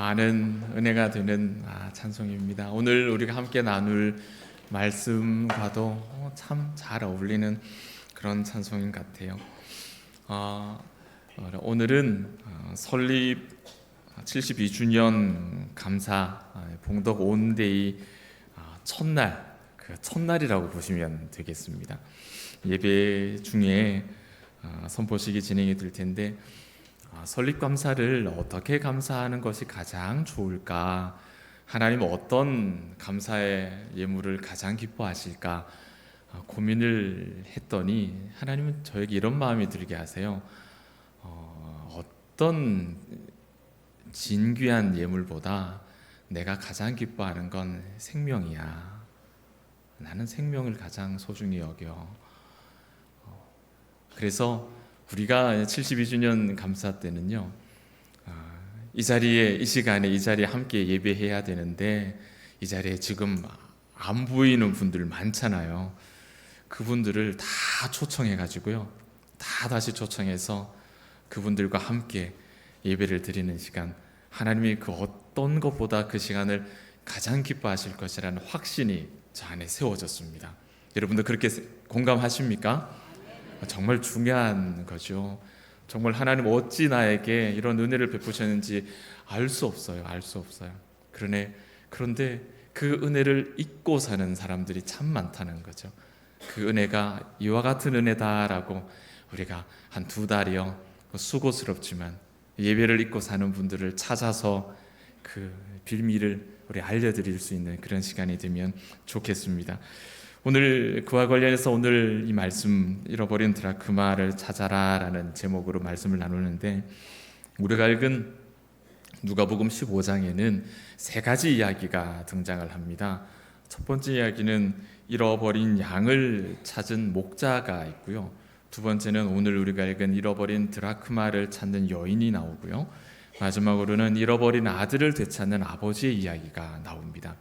많은 은혜가 되는 찬송입니다. 오늘 우리가 함께 나눌 말씀과도 참 잘 어울리는 그런 찬송인 것 같아요. 오늘은 설립 72주년 감사 봉덕 온데이 첫날, 그 첫날이라고 보시면 되겠습니다. 예배 중에 선포식이 진행이 될 텐데 설립 감사를 어떻게 감사하는 것이 가장 좋을까? 하나님 어떤 감사의 예물을 가장 기뻐하실까? 고민을 했더니 하나님은 저에게 이런 마음이 들게 하세요. 어떤 진귀한 예물보다 내가 가장 기뻐하는 건 생명이야. 나는 생명을 가장 소중히 여겨. 그래서 우리가 72주년 감사 때는요, 이 자리에, 이 시간에, 이 자리에 함께 예배해야 되는데 이 자리에 지금 안 보이는 분들 많잖아요. 그분들을 다 초청해가지고요, 다 다시 초청해서 그분들과 함께 예배를 드리는 시간, 하나님이 그 어떤 것보다 그 시간을 가장 기뻐하실 것이라는 확신이 저 안에 세워졌습니다. 여러분들 그렇게 공감하십니까? 정말 중요한 거죠. 정말 하나님 어찌 나에게 이런 은혜를 베푸셨는지 알 수 없어요. 알 수 없어요. 그런데 그 은혜를 잊고 사는 사람들이 참 많다는 거죠. 그 은혜가 이와 같은 은혜다라고 우리가 한 2달이요, 수고스럽지만 예배를 잊고 사는 분들을 찾아서 그 비밀을 우리 알려드릴 수 있는 그런 시간이 되면 좋겠습니다. 오늘 그와 관련해서 오늘 이 말씀, 잃어버린 드라크마를 찾아라 라는 제목으로 말씀을 나누는데, 우리가 읽은 누가복음 15장에는 3가지 이야기가 등장을 합니다. 첫 번째 이야기는 잃어버린 양을 찾은 목자가 있고요, 두 번째는 오늘 우리가 읽은 잃어버린 드라크마를 찾는 여인이 나오고요, 마지막으로는 잃어버린 아들을 되찾는 아버지의 이야기가 나옵니다.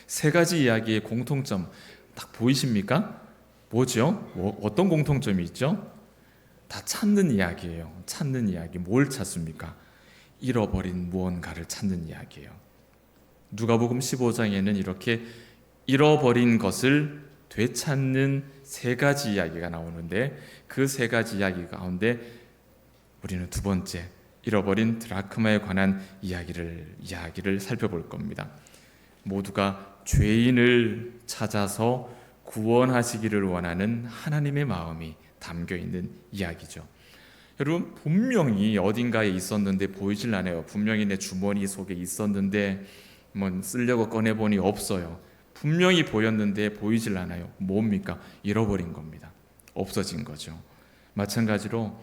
3가지 이야기의 공통점 딱 보이십니까? 뭐죠? 어떤 공통점이 있죠? 다 찾는 이야기예요. 찾는 이야기. 뭘 찾습니까? 잃어버린 무언가를 찾는 이야기예요. 누가복음 15장에는 이렇게 잃어버린 것을 되찾는 3가지 이야기가 나오는데, 그 3가지 이야기 가운데 우리는 두 번째, 잃어버린 드라크마에 관한 이야기를 살펴볼 겁니다. 모두가 죄인을 찾아서 구원하시기를 원하는 하나님의 마음이 담겨있는 이야기죠. 여러분, 분명히 어딘가에 있었는데 보이질 않아요. 분명히 내 주머니 속에 있었는데 쓰려고 꺼내보니 없어요. 분명히 보였는데 보이질 않아요. 뭡니까? 잃어버린 겁니다. 없어진 거죠. 마찬가지로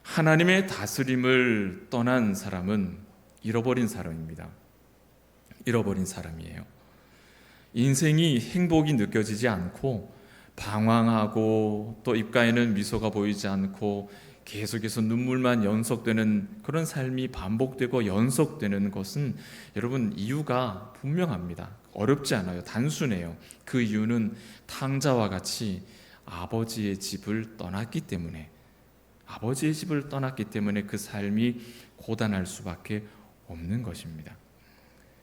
하나님의 다스림을 떠난 사람은 잃어버린 사람입니다. 잃어버린 사람이에요. 인생이 행복이 느껴지지 않고 방황하고 또 입가에는 미소가 보이지 않고 계속해서 눈물만 연속되는 그런 삶이 반복되고 연속되는 것은 여러분 이유가 분명합니다. 어렵지 않아요. 단순해요. 그 이유는 탕자와 같이 아버지의 집을 떠났기 때문에, 아버지의 집을 떠났기 때문에 그 삶이 고단할 수밖에 없는 것입니다.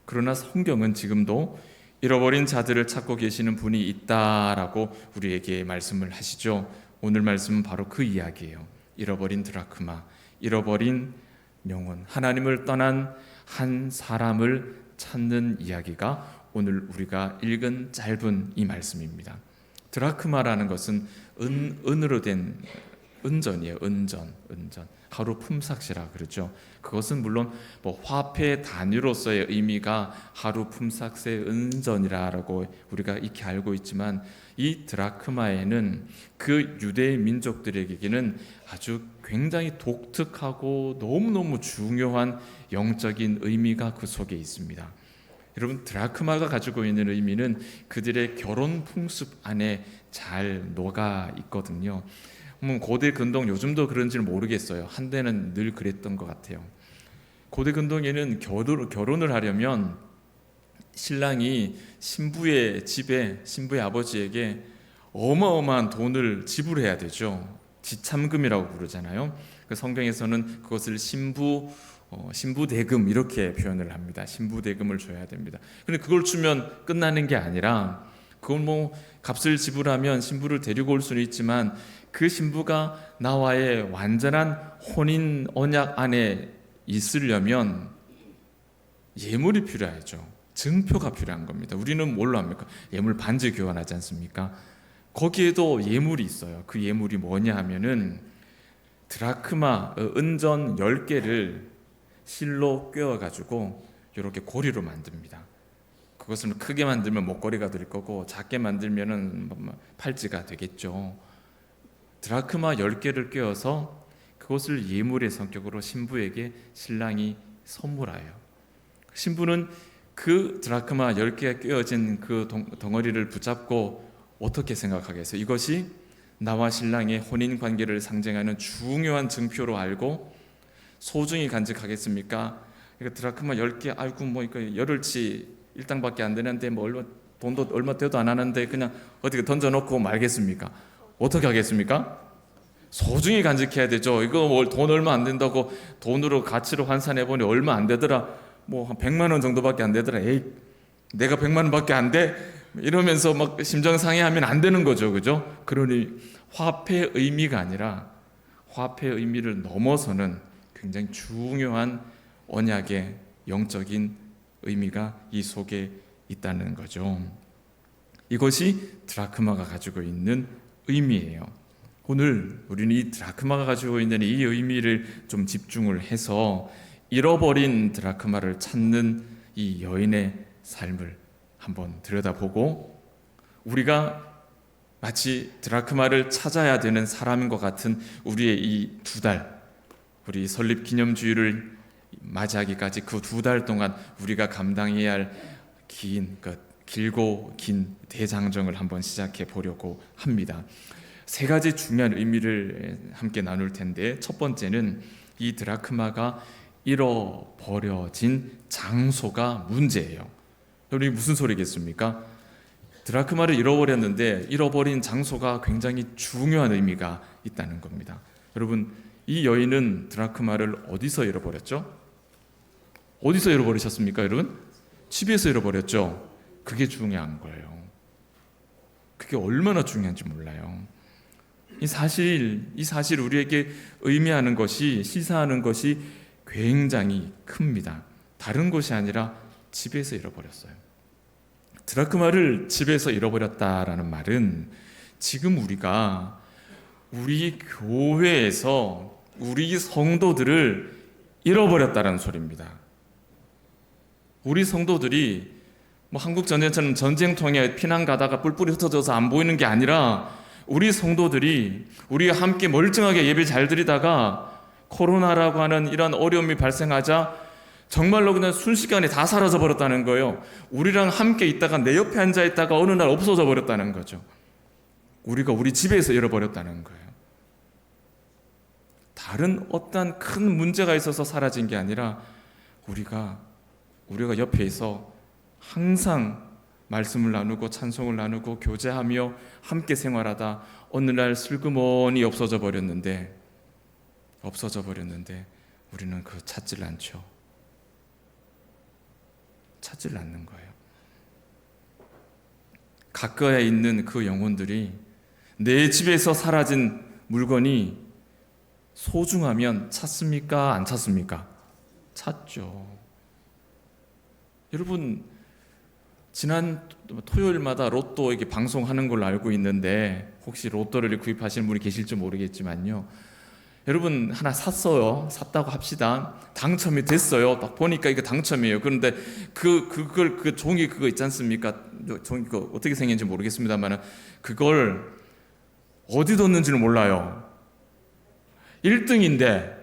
그러나 성경은 지금도 잃어버린 자들을 찾고 계시는 분이 있다라고 우리에게 말씀을 하시죠. 오늘 말씀은 바로 그 이야기예요. 잃어버린 드라크마, 잃어버린 영혼, 하나님을 떠난 한 사람을 찾는 이야기가 오늘 우리가 읽은 짧은 이 말씀입니다. 드라크마라는 것은 은으로 된 은전이에요. 은전. 하루 품삯이라 그러죠. 그것은 물론 화폐 단위로서의 의미가 하루 품삯의 은전이라고 우리가 익히 알고 있지만, 이 드라크마에는 그 유대 민족들에게는 아주 굉장히 독특하고 너무너무 중요한 영적인 의미가 그 속에 있습니다. 여러분, 드라크마가 가지고 있는 의미는 그들의 결혼 풍습 안에 잘 녹아 있거든요. 고대 근동, 요즘도 그런지는 모르겠어요. 한때는 늘 그랬던 것 같아요. 고대 근동에는 결혼을 하려면 신랑이 신부의 집에, 신부의 아버지에게 어마어마한 돈을 지불해야 되죠. 지참금이라고 부르잖아요. 성경에서는 그것을 신부 신부대금 이렇게 표현을 합니다. 신부대금을 줘야 됩니다. 근데 그걸 주면 끝나는 게 아니라 그걸 뭐 값을 지불하면 신부를 데리고 올 수는 있지만 그 신부가 나와의 완전한 혼인 언약 안에 있으려면 예물이 필요하죠. 증표가 필요한 겁니다. 우리는 뭘로 합니까? 예물 반지 교환하지 않습니까? 거기에도 예물이 있어요. 그 예물이 뭐냐 하면은 드라크마 은전 10개를 실로 꿰어가지고 이렇게 고리로 만듭니다. 그것을 크게 만들면 목걸이가 될 거고 작게 만들면은 팔찌가 되겠죠. 드라크마 10개를 꿰어서 그것을 예물의 성격으로 신부에게 신랑이 선물하여 신부는 그 드라크마 10개가 꿰어진 그 덩어리를 붙잡고 어떻게 생각하겠어요? 이것이 나와 신랑의 혼인 관계를 상징하는 중요한 증표로 알고 소중히 간직하겠습니까? 그러니까 드라크마 10개, 아이고 뭐 이거 열흘치 일당밖에 안 되는데 뭐 돈도 얼마 되도 안 하는데 그냥 어떻게 던져놓고 말겠습니까? 어떻게 하겠습니까? 소중히 간직해야 되죠. 이거 뭐 돈 얼마 안 된다고 돈으로 가치로 환산해보니 얼마 안 되더라. 뭐 한 100만 원 정도밖에 안 되더라. 에이, 내가 100만 원밖에 안 돼? 이러면서 막 심정 상해하면 안 되는 거죠. 그죠? 그러니 화폐의 의미가 아니라 화폐의 의미를 넘어서는 굉장히 중요한 언약의 영적인 의미가 이 속에 있다는 거죠. 이것이 드라크마가 가지고 있는 의미예요. 오늘 우리는 이 드라크마가 가지고 있는 이 의미를 좀 집중을 해서 잃어버린 드라크마를 찾는 이 여인의 삶을 한번 들여다보고 우리가 마치 드라크마를 찾아야 되는 사람인 것 같은 우리의 이 2달, 우리 설립 기념주일을 맞이하기까지 그 2달 동안 우리가 감당해야 할 길고 긴 대장정을 한번 시작해 보려고 합니다. 3가지 중요한 의미를 함께 나눌 텐데 첫 번째는 이 드라크마가 잃어버려진 장소가 문제예요. 여러분이 무슨 소리겠습니까? 드라크마를 잃어버렸는데 잃어버린 장소가 굉장히 중요한 의미가 있다는 겁니다. 여러분, 이 여인은 드라크마를 어디서 잃어버렸죠? 어디서 잃어버리셨습니까, 여러분? 집에서 잃어버렸죠. 그게 중요한 거예요. 그게 얼마나 중요한지 몰라요. 이 사실 우리에게 의미하는 것이, 시사하는 것이 굉장히 큽니다. 다른 것이 아니라 집에서 잃어버렸어요. 드라크마를 집에서 잃어버렸다라는 말은 지금 우리가 우리 교회에서 우리 성도들을 잃어버렸다는 소리입니다. 우리 성도들이 뭐 한국 전쟁처럼 전쟁통에 피난 가다가 뿔뿔이 흩어져서 안 보이는 게 아니라 우리 성도들이 우리가 함께 멀쩡하게 예배 잘 드리다가 코로나라고 하는 이런 어려움이 발생하자 정말로 그냥 순식간에 다 사라져 버렸다는 거예요. 우리랑 함께 있다가 내 옆에 앉아 있다가 어느 날 없어져 버렸다는 거죠. 우리가 우리 집에서 잃어버렸다는 거예요. 다른 어떤 큰 문제가 있어서 사라진 게 아니라 우리가 옆에 있어 항상 말씀을 나누고 찬송을 나누고 교제하며 함께 생활하다 어느 날 슬그머니 없어져 버렸는데 우리는 그거 찾질 않죠. 찾질 않는 거예요. 가까이 있는 그 영혼들이 내 집에서 사라진 물건이 소중하면 찾습니까? 안 찾습니까? 찾죠. 여러분, 지난 토요일마다 로또 이렇게 방송하는 걸로 알고 있는데 혹시 로또를 구입하시는 분이 계실지 모르겠지만요. 여러분 하나 샀다고 합시다. 당첨이 됐어요. 딱 보니까 이거 당첨이에요. 그런데 그 종이 그거 있지 않습니까? 종이 그거 어떻게 생긴지 모르겠습니다만 그걸 어디 뒀는지는 몰라요. 1등인데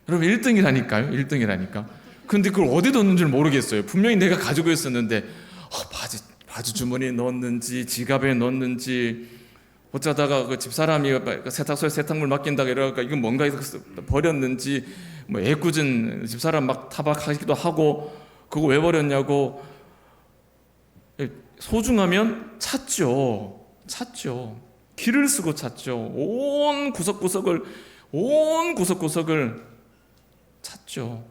여러분 1등이라니까. 근데 그걸 어디 뒀는지는 모르겠어요. 분명히 내가 가지고 있었는데 바지 주머니에 넣었는지 지갑에 넣었는지 어쩌다가 그 집사람이 세탁소에 세탁물 맡긴다고 이러니까 이건 뭔가 버렸는지 뭐 애꿎은 집사람 막 타박하기도 하고 그거 왜 버렸냐고. 소중하면 찾죠. 길을 쓰고 찾죠. 온 구석구석을 찾죠.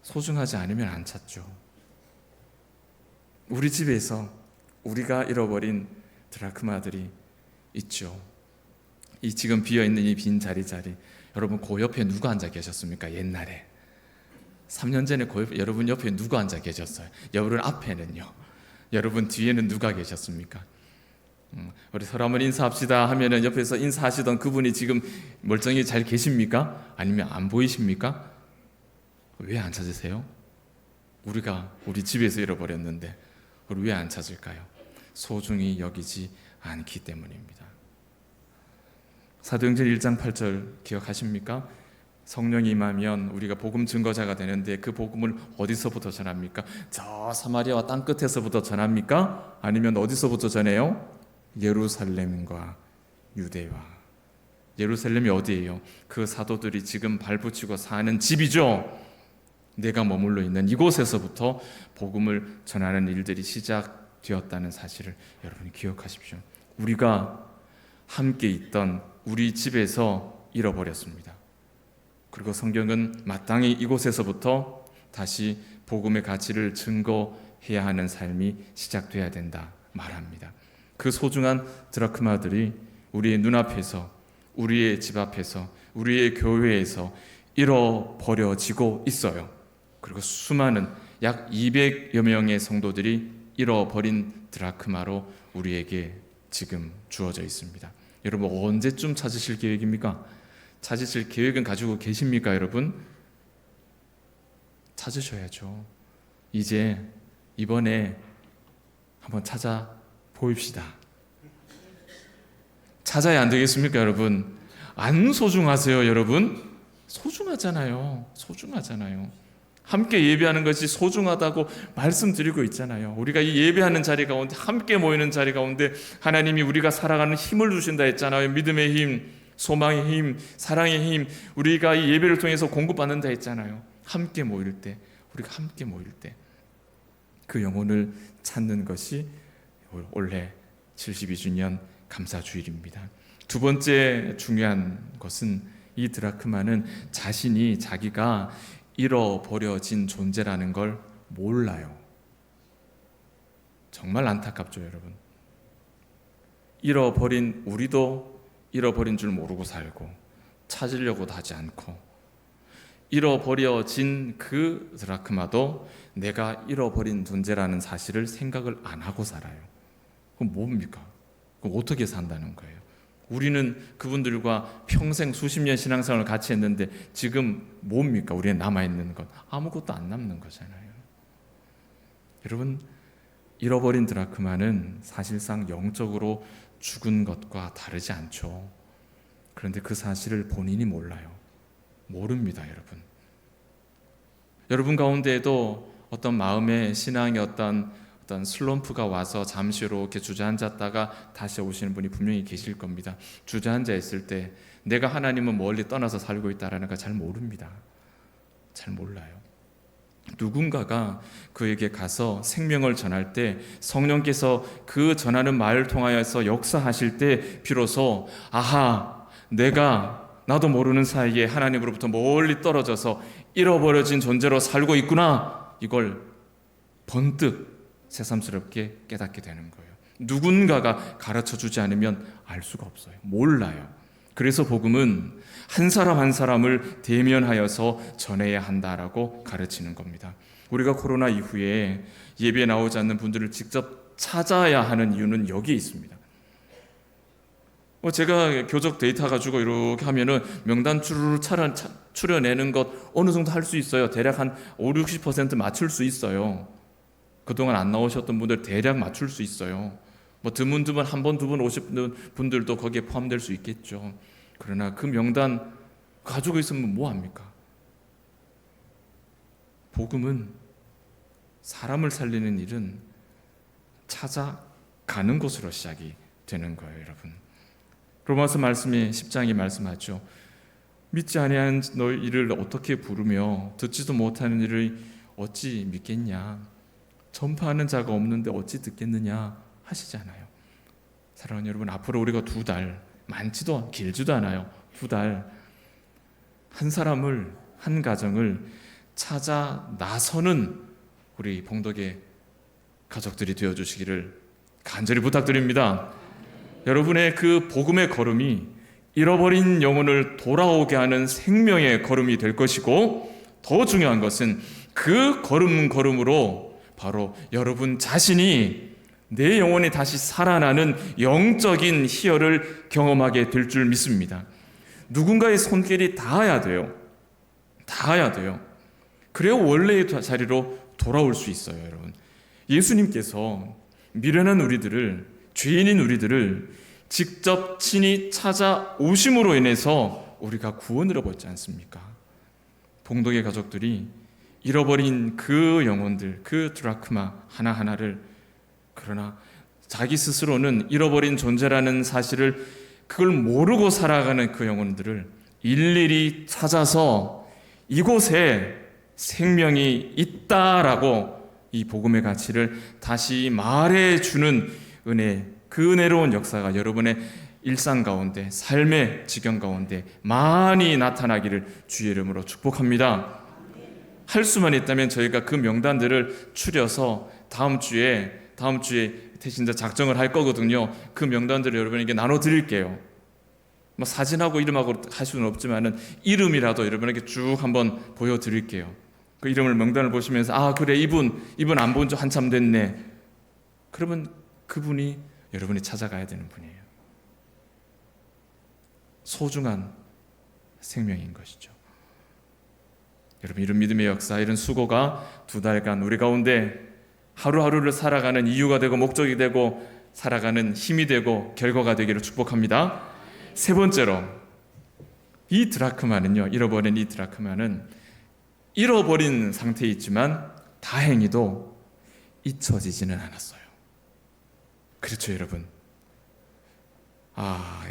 소중하지 않으면 안 찾죠. 우리 집에서 우리가 잃어버린 드라크마들이 있죠. 이 지금 비어있는 이 빈 자리 여러분 그 옆에 누가 앉아 계셨습니까? 옛날에 3년 전에 여러분 옆에 누가 앉아 계셨어요? 여러분 앞에는요? 여러분 뒤에는 누가 계셨습니까? 우리 서로 한번 인사합시다 하면은 옆에서 인사하시던 그분이 지금 멀쩡히 잘 계십니까? 아니면 안 보이십니까? 왜 안 찾으세요? 우리가 우리 집에서 잃어버렸는데 그걸 왜 안 찾을까요? 소중히 여기지 않기 때문입니다. 사도행전 1장 8절 기억하십니까? 성령이 임하면 우리가 복음 증거자가 되는데 그 복음을 어디서부터 전합니까? 저 사마리아와 땅 끝에서부터 전합니까? 아니면 어디서부터 전해요? 예루살렘과 유대와. 예루살렘이 어디예요? 그 사도들이 지금 발붙이고 사는 집이죠. 내가 머물러 있는 이곳에서부터 복음을 전하는 일들이 시작되었다는 사실을 여러분이 기억하십시오. 우리가 함께 있던 우리 집에서 잃어버렸습니다. 그리고 성경은 마땅히 이곳에서부터 다시 복음의 가치를 증거해야 하는 삶이 시작돼야 된다 말합니다. 그 소중한 드라크마들이 우리의 눈앞에서, 우리의 집 앞에서, 우리의 교회에서 잃어버려지고 있어요. 그리고 수많은 약 200여 명의 성도들이 잃어버린 드라크마로 우리에게 지금 주어져 있습니다. 여러분 언제쯤 찾으실 계획입니까? 찾으실 계획은 가지고 계십니까, 여러분? 찾으셔야죠. 이제 이번에 한번 찾아보입시다. 찾아야 안 되겠습니까, 여러분? 안 소중하세요, 여러분? 소중하잖아요. 소중하잖아요. 함께 예배하는 것이 소중하다고 말씀드리고 있잖아요. 우리가 이 예배하는 자리 가운데, 함께 모이는 자리 가운데 하나님이 우리가 살아가는 힘을 주신다 했잖아요. 믿음의 힘, 소망의 힘, 사랑의 힘, 우리가 이 예배를 통해서 공급받는다 했잖아요. 함께 모일 때, 우리가 함께 모일 때 그 영혼을 찾는 것이 올해 72주년 감사주일입니다. 두 번째 중요한 것은 이 드라크마는 자기가 잃어버려진 존재라는 걸 몰라요. 정말 안타깝죠, 여러분. 잃어버린 우리도 잃어버린 줄 모르고 살고 찾으려고도 하지 않고, 잃어버려진 그 드라크마도 내가 잃어버린 존재라는 사실을 생각을 안 하고 살아요. 그럼 뭡니까? 그럼 어떻게 산다는 거예요? 우리는 그분들과 평생 수십 년 신앙생활을 같이 했는데 지금 뭡니까? 우리에 남아있는 것 아무것도 안 남는 거잖아요. 여러분, 잃어버린 드라크마는 사실상 영적으로 죽은 것과 다르지 않죠. 그런데 그 사실을 본인이 몰라요. 모릅니다, 여러분. 여러분 가운데에도 어떤 마음의 신앙의 어떤 슬럼프가 와서 잠시로 이렇게 주저앉았다가 다시 오시는 분이 분명히 계실 겁니다. 주저앉아 있을 때 내가 하나님은 멀리 떠나서 살고 있다라는 걸 잘 모릅니다. 잘 몰라요. 누군가가 그에게 가서 생명을 전할 때 성령께서 그 전하는 말을 통하여서 역사하실 때 비로소 아하, 나도 모르는 사이에 하나님으로부터 멀리 떨어져서 잃어버려진 존재로 살고 있구나, 이걸 번뜩 새삼스럽게 깨닫게 되는 거예요. 누군가가 가르쳐주지 않으면 알 수가 없어요. 몰라요. 그래서 복음은 한 사람 한 사람을 대면하여서 전해야 한다라고 가르치는 겁니다. 우리가 코로나 이후에 예배에 나오지 않는 분들을 직접 찾아야 하는 이유는 여기에 있습니다. 제가 교적 데이터 가지고 이렇게 하면은 명단 추려내는 것 어느 정도 할 수 있어요. 대략 한 50-60% 맞출 수 있어요. 그동안 안 나오셨던 분들 대략 맞출 수 있어요. 드문드문 한 번, 두 번 오신 분들도 거기에 포함될 수 있겠죠. 그러나 그 명단 가지고 있으면 뭐합니까? 복음은 사람을 살리는 일은 찾아가는 곳으로 시작이 되는 거예요, 여러분. 로마서 말씀이 10장이 말씀하죠. 믿지 아니하는 너희 이를 어떻게 부르며 듣지도 못하는 이를 어찌 믿겠냐. 전파하는 자가 없는데 어찌 듣겠느냐 하시잖아요. 사랑하는 여러분, 앞으로 우리가 2달, 많지도 길지도 않아요. 2달 한 사람을, 한 가정을 찾아 나서는 우리 봉덕의 가족들이 되어주시기를 간절히 부탁드립니다. 여러분의 그 복음의 걸음이 잃어버린 영혼을 돌아오게 하는 생명의 걸음이 될 것이고, 더 중요한 것은 그 걸음으로 바로 여러분 자신이 내 영혼이 다시 살아나는 영적인 희열을 경험하게 될 줄 믿습니다. 누군가의 손길이 닿아야 돼요. 닿아야 돼요. 그래야 원래의 자리로 돌아올 수 있어요, 여러분. 예수님께서 미련한 우리들을, 죄인인 우리들을 직접 친히 찾아오심으로 인해서 우리가 구원을 얻지 않습니까? 봉독의 가족들이 잃어버린 그 영혼들, 그 드라크마 하나하나를, 그러나 자기 스스로는 잃어버린 존재라는 사실을 그걸 모르고 살아가는 그 영혼들을 일일이 찾아서 이곳에 생명이 있다라고 이 복음의 가치를 다시 말해주는 은혜, 그 은혜로운 역사가 여러분의 일상 가운데, 삶의 지경 가운데 많이 나타나기를 주의 이름으로 축복합니다. 할 수만 있다면 저희가 그 명단들을 추려서 다음 주에 대신자 작정을 할 거거든요. 그 명단들을 여러분에게 나눠드릴게요. 뭐 사진하고 이름하고 할 수는 없지만은 이름이라도 여러분에게 쭉 한번 보여드릴게요. 그 이름을, 명단을 보시면서 아 그래, 이분 안 본 지 한참 됐네. 그러면 그분이 여러분이 찾아가야 되는 분이에요. 소중한 생명인 것이죠. 여러분, 이런 믿음의 역사, 이런 수고가 2달간 우리 가운데 하루하루를 살아가는 이유가 되고 목적이 되고 살아가는 힘이 되고 결과가 되기를 축복합니다. 세 번째로, 이 드라크마는요, 잃어버린 이 드라크마는 잃어버린 상태에 있지만 다행히도 잊혀지지는 않았어요. 그렇죠, 여러분.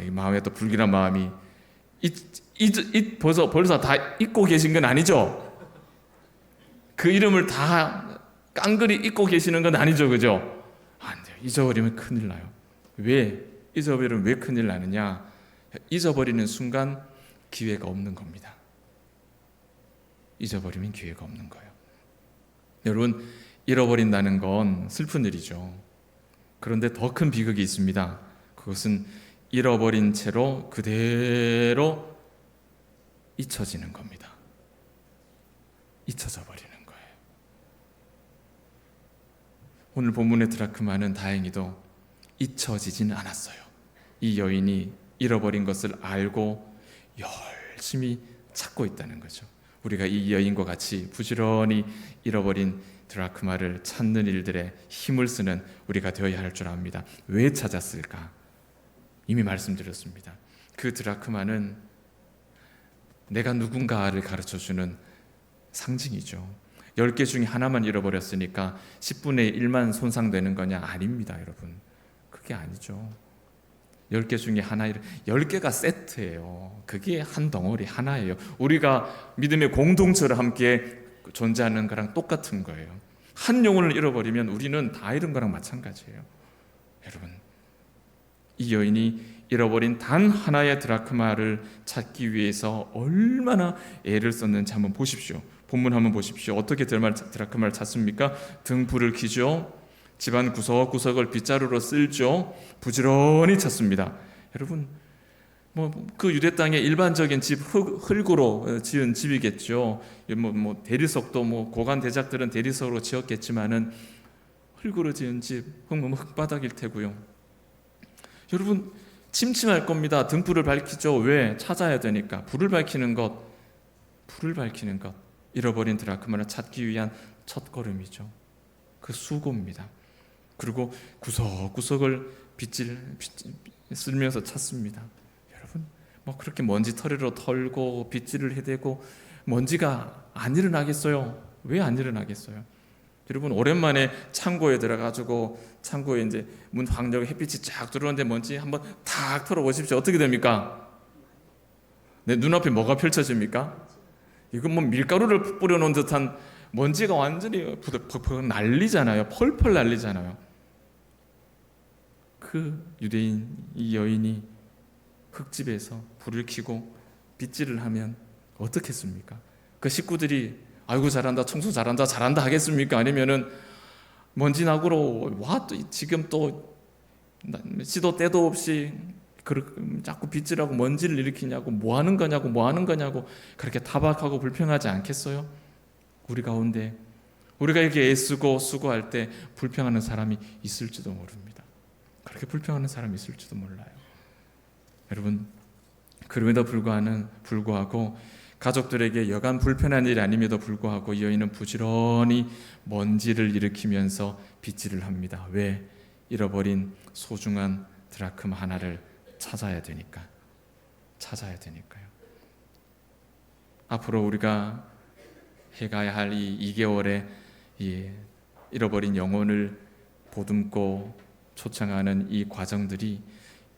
이 마음에 또 불길한 마음이 벌써 다 잊고 계신 건 아니죠? 그 이름을 다 깡그리 잊고 계시는 건 아니죠, 그죠? 안 돼요. 잊어버리면 큰일 나요. 왜? 잊어버리면 왜 큰일 나느냐? 잊어버리는 순간 기회가 없는 겁니다. 잊어버리면 기회가 없는 거예요. 여러분, 잃어버린다는 건 슬픈 일이죠. 그런데 더 큰 비극이 있습니다. 그것은 잃어버린 채로 그대로 잊혀지는 겁니다. 잊혀져 버리는 거예요. 오늘 본문의 드라크마는 다행히도 잊혀지지는 않았어요. 이 여인이 잃어버린 것을 알고 열심히 찾고 있다는 거죠. 우리가 이 여인과 같이 부지런히 잃어버린 드라크마를 찾는 일들에 힘을 쓰는 우리가 되어야 할 줄 압니다. 왜 찾았을까? 이미 말씀드렸습니다. 그 드라크마는 내가 누군가를 가르쳐주는 상징이죠. 10개 중에 하나만 잃어버렸으니까 10분의 1만 손상되는 거냐? 아닙니다, 여러분. 그게 아니죠. 10개 중에 하나, 10개가 세트예요. 그게 한 덩어리 하나예요. 우리가 믿음의 공동체를 함께 존재하는 거랑 똑같은 거예요. 한 영혼을 잃어버리면 우리는 다 잃은 거랑 마찬가지예요. 여러분, 이 여인이 잃어버린 단 하나의 드라크마를 찾기 위해서 얼마나 애를 썼는지 한번 보십시오. 본문 한번 보십시오. 어떻게 드라크마를 찾습니까? 등불을 켜죠. 집안 구석구석을 빗자루로 쓸죠. 부지런히 찾습니다. 여러분, 그 유대 땅의 일반적인 집, 흙으로 지은 집이겠죠. 대리석도 고관 대작들은 대리석으로 지었겠지만은 흙으로 지은 집, 흙바닥일 테고요. 여러분, 침침할 겁니다. 등불을 밝히죠. 왜? 찾아야 되니까. 불을 밝히는 것, 잃어버린 드라크마를 찾기 위한 첫걸음이죠. 그 수고입니다. 그리고 구석구석을 쓸면서 찾습니다. 여러분, 그렇게 먼지 털이로 털고 빗질을 해대고 먼지가 안 일어나겠어요? 왜 안 일어나겠어요? 여러분, 오랜만에 창고에 들어가지고 창고에 이제 문 확 열고 햇빛이 쫙 들어오는데 먼지 한번 탁 털어보십시오. 어떻게 됩니까? 내 눈앞에 뭐가 펼쳐집니까? 이건 밀가루를 뿌려놓은 듯한 먼지가 완전히 날리잖아요. 펄펄 날리잖아요. 그 유대인, 이 여인이 흙집에서 불을 켜고 빗질을 하면 어떻겠습니까? 그 식구들이 아이고 잘한다, 청소 잘한다, 잘한다 하겠습니까? 아니면은 먼지 나구로 와 또 지금 또 시도 때도 없이 자꾸 빗질하고 먼지를 일으키냐고, 뭐 하는 거냐고 그렇게 타박하고 불평하지 않겠어요? 우리 가운데 우리가 이렇게 애쓰고 수고할 때 불평하는 사람이 있을지도 모릅니다. 그렇게 불평하는 사람이 있을지도 몰라요. 여러분, 그럼에도 불구하고 가족들에게 여간 불편한 일이 아님에도 불구하고 이 여인은 부지런히 먼지를 일으키면서 빗질을 합니다. 왜? 잃어버린 소중한 드라크마 하나를 찾아야 되니까요. 앞으로 우리가 해가야 할 이 2개월의 이 잃어버린 영혼을 보듬고 초청하는 이 과정들이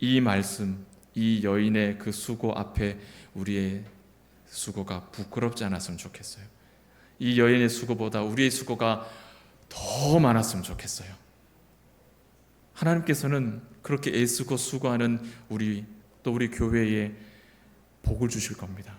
이 말씀, 이 여인의 그 수고 앞에 우리의 수고가 부끄럽지 않았으면 좋겠어요. 이 여인의 수고보다 우리의 수고가 더 많았으면 좋겠어요. 하나님께서는 그렇게 애쓰고 수고하는 우리 교회에 복을 주실 겁니다.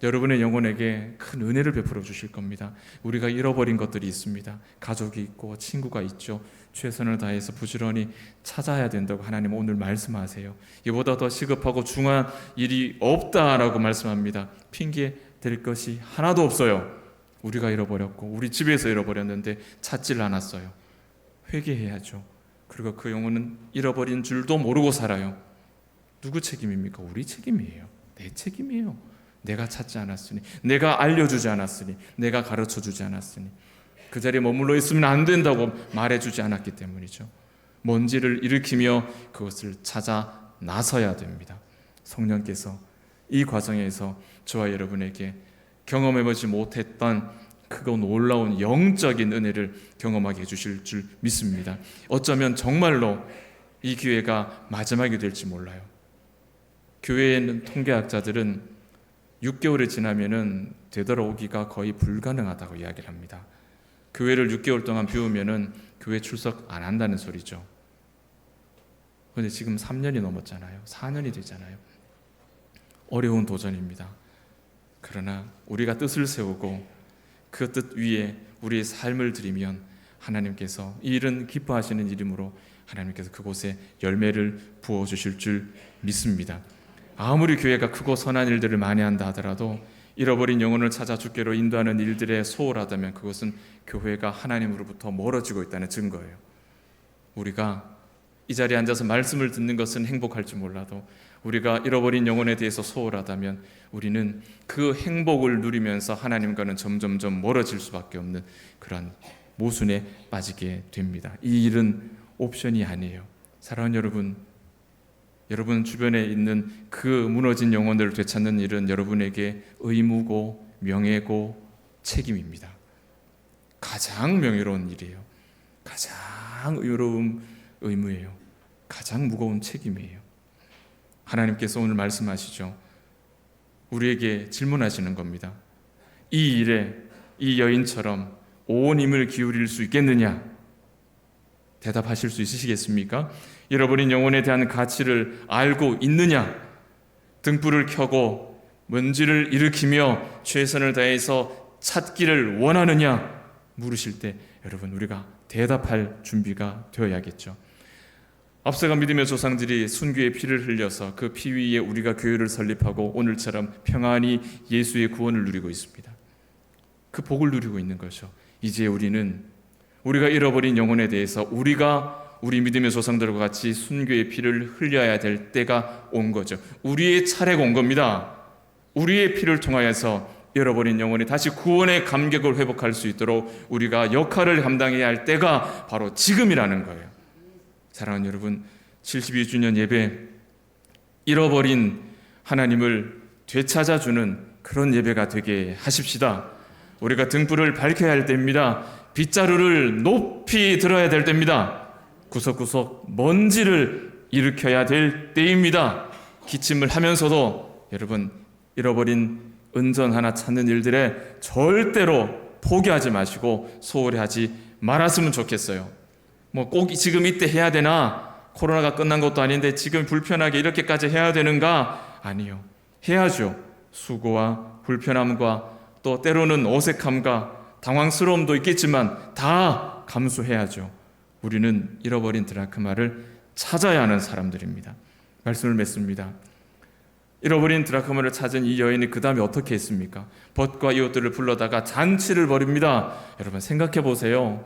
여러분의 영혼에게 큰 은혜를 베풀어 주실 겁니다. 우리가 잃어버린 것들이 있습니다. 가족이 있고 친구가 있죠. 최선을 다해서 부지런히 찾아야 된다고 하나님 오늘 말씀하세요. 이보다 더 시급하고 중요한 일이 없다라고 말씀합니다. 핑계 댈 것이 하나도 없어요. 우리가 잃어버렸고 우리 집에서 잃어버렸는데 찾질 않았어요. 회개해야죠. 그리고 그 영혼은 잃어버린 줄도 모르고 살아요. 누구 책임입니까? 우리 책임이에요. 내 책임이에요. 내가 찾지 않았으니, 내가 알려주지 않았으니, 내가 가르쳐주지 않았으니, 그 자리에 머물러 있으면 안 된다고 말해주지 않았기 때문이죠. 먼지를 일으키며 그것을 찾아 나서야 됩니다. 성령께서 이 과정에서 저와 여러분에게 경험해보지 못했던 크고 놀라운 영적인 은혜를 경험하게 해주실 줄 믿습니다. 어쩌면 정말로 이 기회가 마지막이 될지 몰라요. 교회에 있는 통계학자들은 6개월이 지나면은 되돌아오기가 거의 불가능하다고 이야기를 합니다. 교회를 6개월 동안 비우면은 교회 출석 안 한다는 소리죠. 그런데 지금 3년이 넘었잖아요. 4년이 되잖아요. 어려운 도전입니다. 그러나 우리가 뜻을 세우고 그 뜻 위에 우리의 삶을 드리면 하나님께서 이 일은 기뻐하시는 일이므로 하나님께서 그곳에 열매를 부어주실 줄 믿습니다. 아무리 교회가 크고 선한 일들을 많이 한다 하더라도 잃어버린 영혼을 찾아 주께로 인도하는 일들에 소홀하다면 그것은 교회가 하나님으로부터 멀어지고 있다는 증거예요. 우리가 이 자리에 앉아서 말씀을 듣는 것은 행복할지 몰라도 우리가 잃어버린 영혼에 대해서 소홀하다면 우리는 그 행복을 누리면서 하나님과는 점점점 멀어질 수밖에 없는 그런 모순에 빠지게 됩니다. 이 일은 옵션이 아니에요. 사랑하는 여러분 주변에 있는 그 무너진 영혼들을 되찾는 일은 여러분에게 의무고 명예고 책임입니다. 가장 명예로운 일이에요. 가장 의로운 의무예요. 가장 무거운 책임이에요. 하나님께서 오늘 말씀하시죠. 우리에게 질문하시는 겁니다. 이 일에 이 여인처럼 온 힘을 기울일 수 있겠느냐? 대답하실 수 있으시겠습니까? 잃어버린 영혼에 대한 가치를 알고 있느냐? 등불을 켜고 먼지를 일으키며 최선을 다해서 찾기를 원하느냐? 물으실 때 여러분 우리가 대답할 준비가 되어야겠죠. 앞서가 믿음의 조상들이 순교의 피를 흘려서 그 피 위에 우리가 교회를 설립하고 오늘처럼 평안히 예수의 구원을 누리고 있습니다. 그 복을 누리고 있는 거죠. 이제 우리가 잃어버린 영혼에 대해서 우리 믿음의 조상들과 같이 순교의 피를 흘려야 될 때가 온 거죠. 우리의 차례가 온 겁니다. 우리의 피를 통하여서 잃어버린 영혼이 다시 구원의 감격을 회복할 수 있도록 우리가 역할을 감당해야 할 때가 바로 지금이라는 거예요. 사랑하는 여러분, 72주년 예배, 잃어버린 하나님을 되찾아주는 그런 예배가 되게 하십시다. 우리가 등불을 밝혀야 할 때입니다. 빗자루를 높이 들어야 될 때입니다. 구석구석 먼지를 일으켜야 될 때입니다. 기침을 하면서도 여러분 잃어버린 은전 하나 찾는 일들에 절대로 포기하지 마시고 소홀히하지 말았으면 좋겠어요. 뭐 꼭 지금 이때 해야 되나? 코로나가 끝난 것도 아닌데 지금 불편하게 이렇게까지 해야 되는가? 아니요. 해야죠. 수고와 불편함과 또 때로는 어색함과 당황스러움도 있겠지만 다 감수해야죠. 우리는 잃어버린 드라크마를 찾아야 하는 사람들입니다. 말씀을 맺습니다. 잃어버린 드라크마를 찾은 이 여인이 그 다음에 어떻게 했습니까? 벗과 이웃들을 불러다가 잔치를 벌입니다. 여러분 생각해 보세요.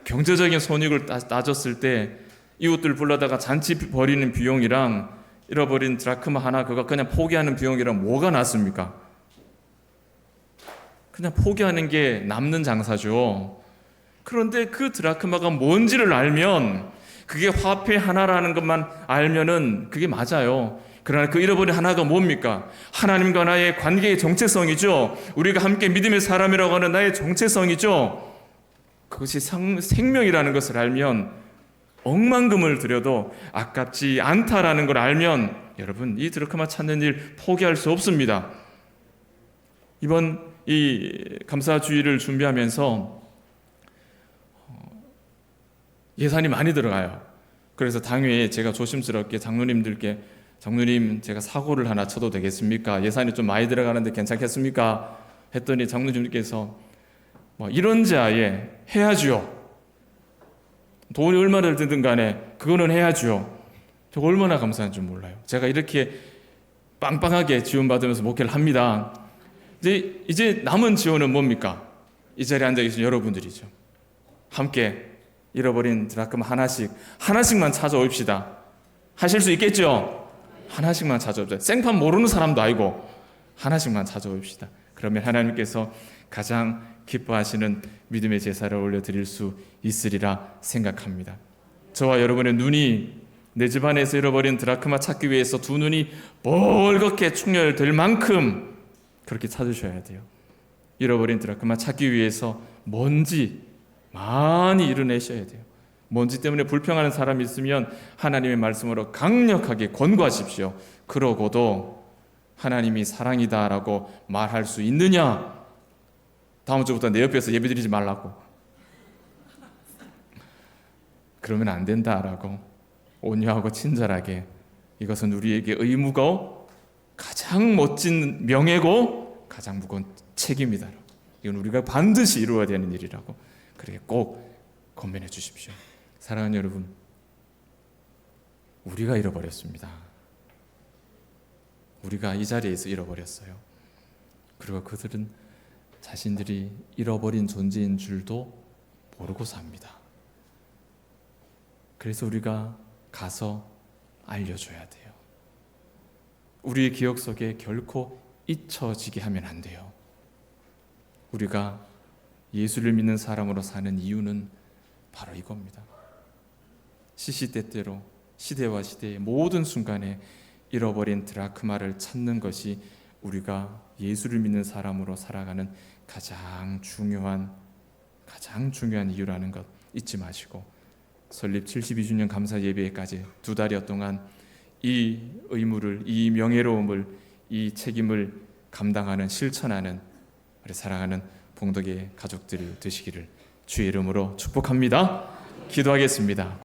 경제적인 손익을 따졌을 때 이웃들 불러다가 잔치 벌이는 비용이랑 잃어버린 드라크마 하나 그거 그냥 포기하는 비용이랑 뭐가 낫습니까? 그냥 포기하는 게 남는 장사죠. 그런데 그 드라크마가 뭔지를 알면, 그게 화폐 하나라는 것만 알면은 그게 맞아요. 그러나 그 잃어버린 하나가 뭡니까? 하나님과 나의 관계의 정체성이죠. 우리가 함께 믿음의 사람이라고 하는 나의 정체성이죠. 그것이 생명이라는 것을 알면 억만금을 들여도 아깝지 않다라는 걸 알면 여러분 이 드라크마 찾는 일 포기할 수 없습니다. 이번 이 감사주의를 준비하면서 예산이 많이 들어가요. 그래서 당회에 제가 조심스럽게 장로님들께, 장로님 제가 사고를 하나 쳐도 되겠습니까? 예산이 좀 많이 들어가는데 괜찮겠습니까? 했더니 장로님께서 이런자에 해야죠. 돈이 얼마나 들든 간에 그거는 해야죠. 저 얼마나 감사한 줄 몰라요. 제가 이렇게 빵빵하게 지원받으면서 목회를 합니다. 이제 남은 지원은 뭡니까? 이 자리에 앉아 계신 여러분들이죠. 함께 잃어버린 드라크마 하나씩만 찾아옵시다. 하실 수 있겠죠? 하나씩만 찾아옵시다. 생판 모르는 사람도 아니고 하나씩만 찾아옵시다. 그러면 하나님께서 가장 기뻐하시는 믿음의 제사를 올려드릴 수 있으리라 생각합니다. 저와 여러분의 눈이 내 집안에서 잃어버린 드라크마 찾기 위해서 두 눈이 벌겋게 충혈될 만큼 그렇게 찾으셔야 돼요. 잃어버린 드라크마 찾기 위해서 먼지 많이 이뤄내셔야 돼요. 먼지 때문에 불평하는 사람이 있으면 하나님의 말씀으로 강력하게 권고하십시오. 그러고도 하나님이 사랑이다라고 말할 수 있느냐? 다음 주부터 내 옆에서 예배드리지 말라고. 그러면 안 된다라고 온유하고 친절하게, 이것은 우리에게 의무고 가장 멋진 명예고 가장 무거운 책임이다. 이건 우리가 반드시 이루어야 되는 일이라고 그렇게 꼭 권면해 주십시오. 사랑하는 여러분, 우리가 잃어버렸습니다. 우리가 이 자리에서 잃어버렸어요. 그리고 그들은 자신들이 잃어버린 존재인 줄도 모르고 삽니다. 그래서 우리가 가서 알려줘야 돼요. 우리의 기억 속에 결코 잊혀지게 하면 안 돼요. 우리가 예수를 믿는 사람으로 사는 이유는 바로 이겁니다. 시시때때로 시대와 시대의 모든 순간에 잃어버린 드라크마를 찾는 것이 우리가 예수를 믿는 사람으로 살아가는 가장 중요한 이유라는 것 잊지 마시고, 설립 72주년 감사 예배까지 2달여 동안 이 의무를, 이 명예로움을, 이 책임을 감당하는, 실천하는 우리 사랑하는 봉덕의 가족들 되시기를 주의 이름으로 축복합니다. 기도하겠습니다.